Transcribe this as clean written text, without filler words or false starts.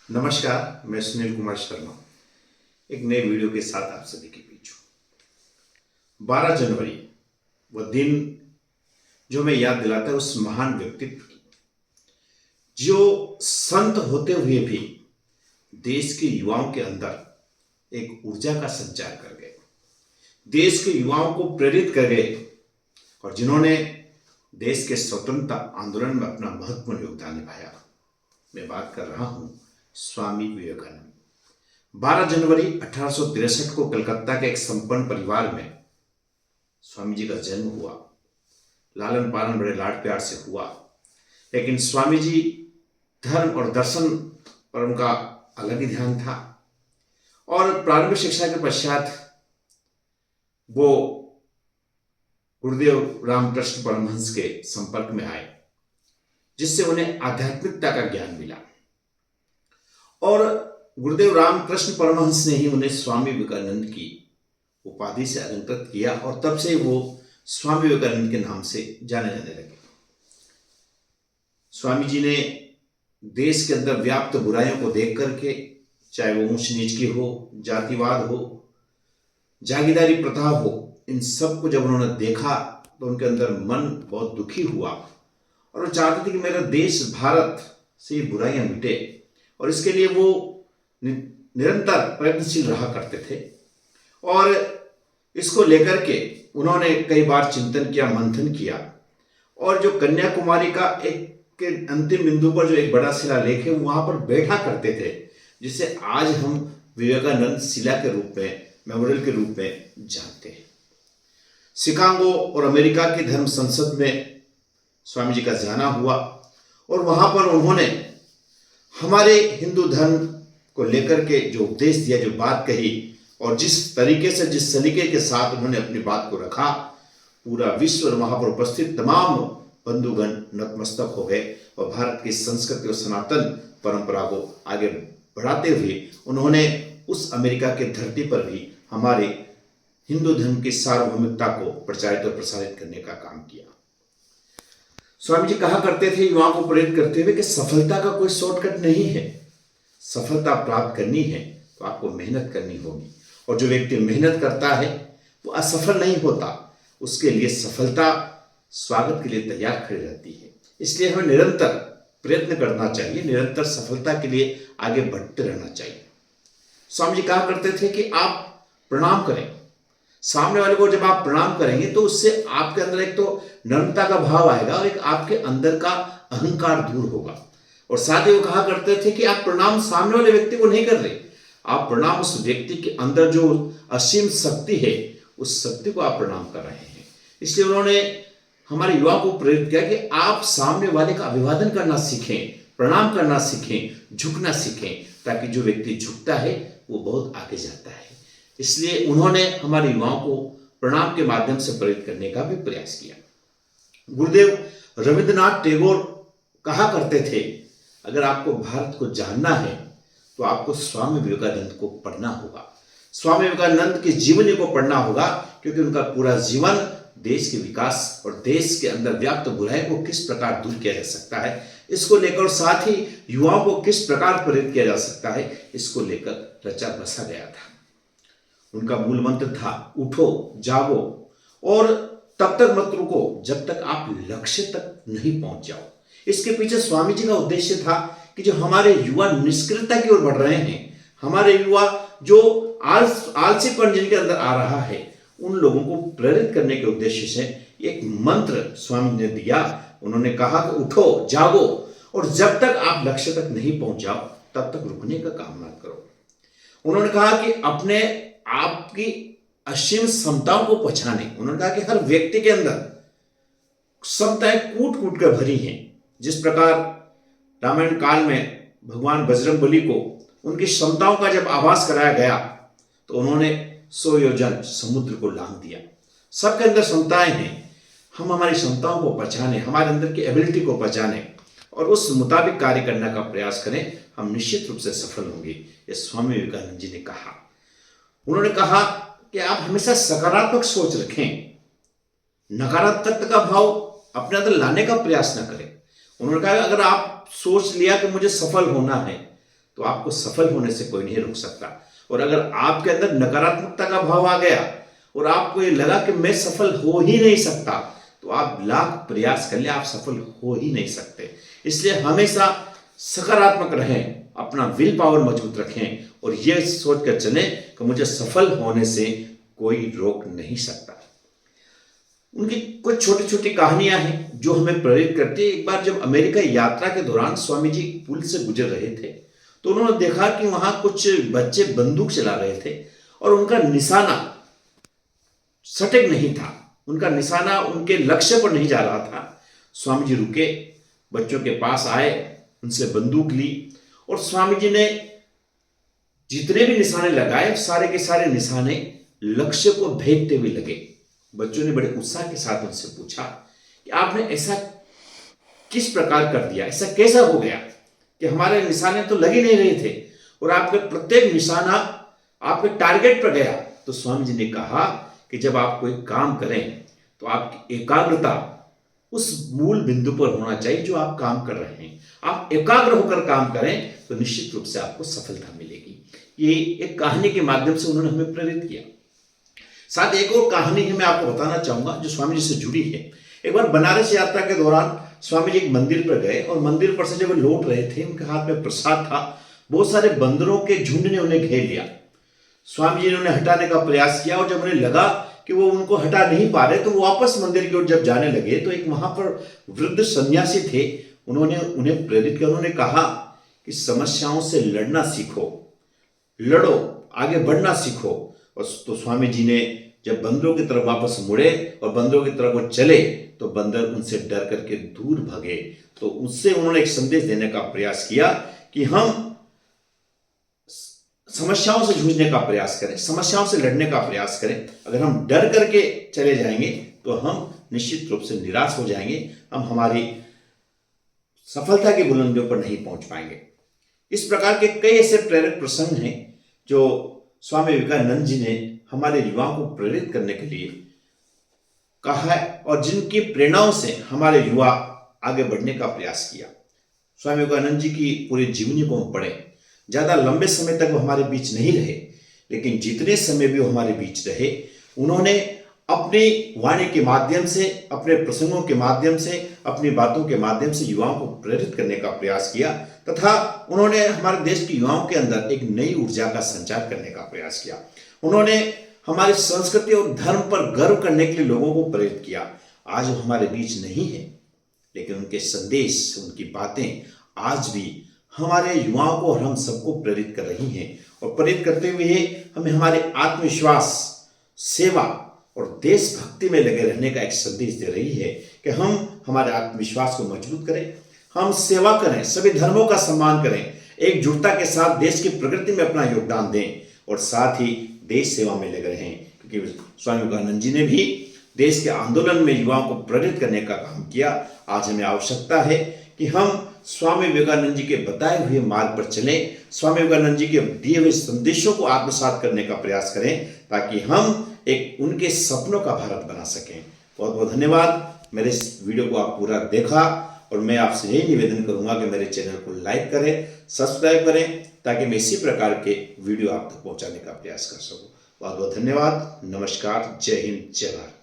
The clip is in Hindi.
नमस्कार, मैं सुनील कुमार शर्मा एक नए वीडियो के साथ आप सभी के बीच हूँ। 12 जनवरी वह दिन जो हमें याद दिलाता है उस महान व्यक्तित्व की जो संत होते हुए भी देश के युवाओं के अंदर एक ऊर्जा का संचार कर गए, देश के युवाओं को प्रेरित कर गए और जिन्होंने देश के स्वतंत्रता आंदोलन में अपना महत्वपूर्ण योगदान निभाया। मैं बात कर रहा हूं स्वामी विवेकानंद। 12 जनवरी 1863 को कलकत्ता के एक संपन्न परिवार में स्वामी जी का जन्म हुआ। लालन पालन बड़े लाड प्यार से हुआ, लेकिन स्वामी जी धर्म और दर्शन पर उनका अलग ही ध्यान था और प्रारंभिक शिक्षा के पश्चात वो गुरुदेव रामकृष्ण परमहंस के संपर्क में आए, जिससे उन्हें आध्यात्मिकता का ज्ञान मिला और गुरुदेव रामकृष्ण परमहंस ने ही उन्हें स्वामी विवेकानंद की उपाधि से अलंकृत किया और तब से वो स्वामी विवेकानंद के नाम से जाने जाने लगे। स्वामी जी ने देश के अंदर व्याप्त बुराइयों को देख करके, चाहे वो ऊंच नीच की हो, जातिवाद हो, जागीरदारी प्रथा हो, इन सब को जब उन्होंने देखा तो उनके अंदर मन बहुत दुखी हुआ और वो चाहते थे कि मेरा देश भारत से ये बुराइयां मिटे और इसके लिए वो निरंतर प्रयत्नशील रहा करते थे। और इसको लेकर के उन्होंने कई बार चिंतन किया, मंथन किया और जो कन्याकुमारी का एक के अंतिम बिंदु पर जो एक बड़ा शिलालेख है वहां पर बैठा करते थे, जिसे आज हम विवेकानंद शिला के रूप में, मेमोरियल के रूप में जानते हैं। शिकागो और अमेरिका की धर्म संसद में स्वामी जी का जाना हुआ और वहां पर उन्होंने हमारे हिंदू धर्म को लेकर के जो उपदेश दिया, जो बात कही और जिस तरीके से, जिस सलीके के साथ उन्होंने अपनी बात को रखा, पूरा विश्व और वहां पर उपस्थित तमाम बंधुगण नतमस्तक हो गए और भारत की संस्कृति और सनातन परंपरा को आगे बढ़ाते हुए उन्होंने उस अमेरिका के धरती पर भी हमारे हिंदू धर्म की सार्वभौमिकता को प्रचारित और प्रसारित करने का काम किया। स्वामी जी कहा करते थे युवाओं को प्रेरित करते हुए कि सफलता का कोई शॉर्टकट नहीं है, सफलता प्राप्त करनी है तो आपको मेहनत करनी होगी और जो व्यक्ति मेहनत करता है वो असफल नहीं होता, उसके लिए सफलता स्वागत के लिए तैयार खड़ी रहती है। इसलिए हमें निरंतर प्रयत्न करना चाहिए, निरंतर सफलता के लिए आगे बढ़ते रहना चाहिए। स्वामी जी कहा करते थे कि आप प्रणाम करें, सामने वाले को जब आप प्रणाम करेंगे तो उससे आपके अंदर एक तो नम्रता का भाव आएगा और एक आपके अंदर का अहंकार दूर होगा। और साथ ही वो कहा करते थे कि आप प्रणाम सामने वाले व्यक्ति को नहीं कर रहे, आप प्रणाम उस व्यक्ति के अंदर जो असीम शक्ति है उस शक्ति को आप प्रणाम कर रहे हैं। इसलिए उन्होंने हमारे युवा को प्रेरित किया कि आप सामने वाले का अभिवादन करना सीखें, प्रणाम करना सीखें, झुकना सीखें, ताकि जो व्यक्ति झुकता है वो बहुत आगे जाता है। इसलिए उन्होंने हमारे युवाओं को प्रणाम के माध्यम से प्रेरित करने का भी प्रयास किया। गुरुदेव रविंद्रनाथ टैगोर कहा करते थे, अगर आपको भारत को जानना है तो आपको स्वामी विवेकानंद को पढ़ना होगा, स्वामी विवेकानंद की जीवनी को पढ़ना होगा, क्योंकि उनका पूरा जीवन देश के विकास और देश के अंदर व्याप्त बुराई को किस प्रकार दूर किया जा सकता है इसको लेकर, साथ ही युवाओं को किस प्रकार प्रेरित किया जा सकता है इसको लेकर रचा बसा गया था। उनका मूल मंत्र था उठो जागो और तब तक मत रुको जब तक आप लक्ष्य तक नहीं पहुंच जाओ। इसके पीछे स्वामी जी का उद्देश्य था कि जो हमारे युवा निष्क्रियता की ओर बढ़ रहे हैं, हमारे युवा जो आलसीपन जिनके अंदर आ रहा है, उन लोगों को प्रेरित करने के उद्देश्य से एक मंत्र स्वामी ने दिया। उन्होंने कहा कि उठो जागो और जब तक आप लक्ष्य तक नहीं पहुंच जाओ तब तक रुकने का काम मत करो। उन्होंने कहा कि अपने आपकी असीम क्षमताओं को पहचाने। उन्होंने कहा कि हर व्यक्ति के अंदर क्षमताएं कूट कूट कर भरी हैं। जिस प्रकार रामायण काल में भगवान बजरंगबली को उनकी क्षमताओं का जब आभास कराया गया तो उन्होंने 100 योजन समुद्र को लांघ दिया। सबके अंदर क्षमताएं हैं, हम हमारी क्षमताओं को पहचाने, हमारे अंदर की एबिलिटी को पहचाने और उस मुताबिक कार्य करने का प्रयास करें, हम निश्चित रूप से सफल होंगे। ये स्वामी विवेकानंद जी ने कहा। उन्होंने कहा कि आप हमेशा सकारात्मक सोच रखें, नकारात्मकता का भाव अपने अंदर लाने का प्रयास न करें। उन्होंने कहा अगर आप सोच लिया कि मुझे सफल होना है तो आपको सफल होने से कोई नहीं रोक सकता। और अगर आपके अंदर नकारात्मकता का भाव आ गया और आपको ये लगा कि मैं सफल हो ही नहीं सकता, तो आप लाख प्रयास कर ले, आप सफल हो ही नहीं सकते। इसलिए हमेशा सकारात्मक रहें, अपना विल पावर मजबूत रखें और यह सोचकर चलें कि मुझे सफल होने से कोई रोक नहीं सकता। उनकी कुछ छोटी छोटी कहानियां हैं जो हमें प्रेरित करती है। एक बार जब अमेरिका यात्रा के दौरान स्वामी जी पुल से गुजर रहे थे, तो उन्होंने देखा कि वहां कुछ बच्चे बंदूक चला रहे थे और उनका निशाना सटीक नहीं था, उनका निशाना उनके लक्ष्य पर नहीं जा रहा था। स्वामी जी रुके, बच्चों के पास आए, उनसे बंदूक ली और स्वामी जी ने जितने भी निशाने लगाए सारे के सारे निशाने लक्ष्य को भेदते हुए लगे। बच्चों ने बड़े उत्साह के साथ उनसे पूछा कि आपने ऐसा किस प्रकार कर दिया, ऐसा कैसा हो गया कि हमारे निशाने तो लग ही नहीं रहे थे और आपके प्रत्येक निशाना आपके टारगेट पर गया। तो स्वामी जी ने कहा कि जब आप कोई काम करें तो आपकी एकाग्रता उस मूल बिंदु पर होना चाहिए जो आप काम कर रहे हैं। आप एकाग्र होकर काम करें तो निश्चित रूप से आपको सफलता मिलेगी। ये एक कहानी के माध्यम से उन्होंने हमें प्रेरित किया। साथ एक और कहानी है मैं आपको बताना चाहूंगा जो स्वामी जी से जुड़ी है। एक बार बनारस यात्रा के दौरान स्वामी जी एक मंदिर पर गए और मंदिर पर से जब लौट रहे थे, उनके हाथ में प्रसाद था। बहुत सारे बंदरों के झुंड ने उन्हें घेर लिया। स्वामी जी ने उन्हें हटाने का प्रयास किया और जब उन्हें लगा कि वो उनको हटा नहीं पा रहे तो वो वापस मंदिर की ओर जब जाने लगे तो एक वहां पर वृद्ध सन्यासी थे। उन्होंने उन्हें प्रेरित किया। उन्होंने कहा कि समस्याओं से लड़ना सीखो, लड़ो, आगे बढ़ना सीखो। और तो स्वामी जी ने जब बंदरों की तरफ वापस मुड़े और बंदरों की तरफ वो चले तो बंदर उनसे डर करके दूर भागे। तो उससे उन्होंने एक संदेश देने का प्रयास किया कि हम समस्याओं से जूझने का प्रयास करें, समस्याओं से लड़ने का प्रयास करें। अगर हम डर करके चले जाएंगे तो हम निश्चित रूप से निराश हो जाएंगे, हम हमारी सफलता की बुलंदियों पर नहीं पहुंच पाएंगे। इस प्रकार के कई ऐसे प्रेरक प्रसंग हैं जो स्वामी विवेकानंद जी ने हमारे युवाओं को प्रेरित करने के लिए कहा है और जिनकी प्रेरणाओं से हमारे युवा आगे बढ़ने का प्रयास किया। स्वामी विवेकानंद जी की पूरी जीवनी को हम पढ़ें। ज्यादा लंबे समय तक वो हमारे बीच नहीं रहे, लेकिन जितने समय भी वो हमारे बीच रहे उन्होंने अपनी वाणी के माध्यम से, अपने प्रसंगों के माध्यम से, अपनी बातों के माध्यम से युवाओं को प्रेरित करने का प्रयास किया तथा उन्होंने हमारे देश के युवाओं के अंदर एक नई ऊर्जा का संचार करने का प्रयास किया। उन्होंने हमारी संस्कृति और धर्म पर गर्व करने के लिए लोगों को प्रेरित किया। आज वो हमारे बीच नहीं है, लेकिन उनके संदेश, उनकी बातें आज भी हमारे युवाओं को और हम सबको प्रेरित कर रही हैं और प्रेरित करते हुए हमें हमारे आत्मविश्वास, सेवा और देशभक्ति में लगे रहने का एक संदेश दे रही है कि हम हमारे आत्मविश्वास को मजबूत करें, हम सेवा करें, सभी धर्मों का सम्मान करें, एकजुटता के साथ देश की प्रगति में अपना योगदान दें और साथ ही देश सेवा में लगे रहें। क्योंकि स्वामी विवेकानंद जी ने भी देश के आंदोलन में युवाओं को प्रेरित करने का काम किया। आज हमें आवश्यकता है कि हम स्वामी विवेकानंद जी के बताए हुए मार्ग पर चलें, स्वामी विवेकानंद जी के दिए हुए संदेशों को आत्मसात करने का प्रयास करें ताकि हम एक उनके सपनों का भारत बना सकें। बहुत बहुत धन्यवाद। मेरे इस वीडियो को आप पूरा देखा और मैं आपसे यही निवेदन करूंगा कि मेरे चैनल को लाइक करें, सब्सक्राइब करें ताकि मैं इसी प्रकार के वीडियो आप तक पहुंचाने का प्रयास कर सकूं। बहुत बहुत धन्यवाद। नमस्कार। जय हिंद, जय भारत।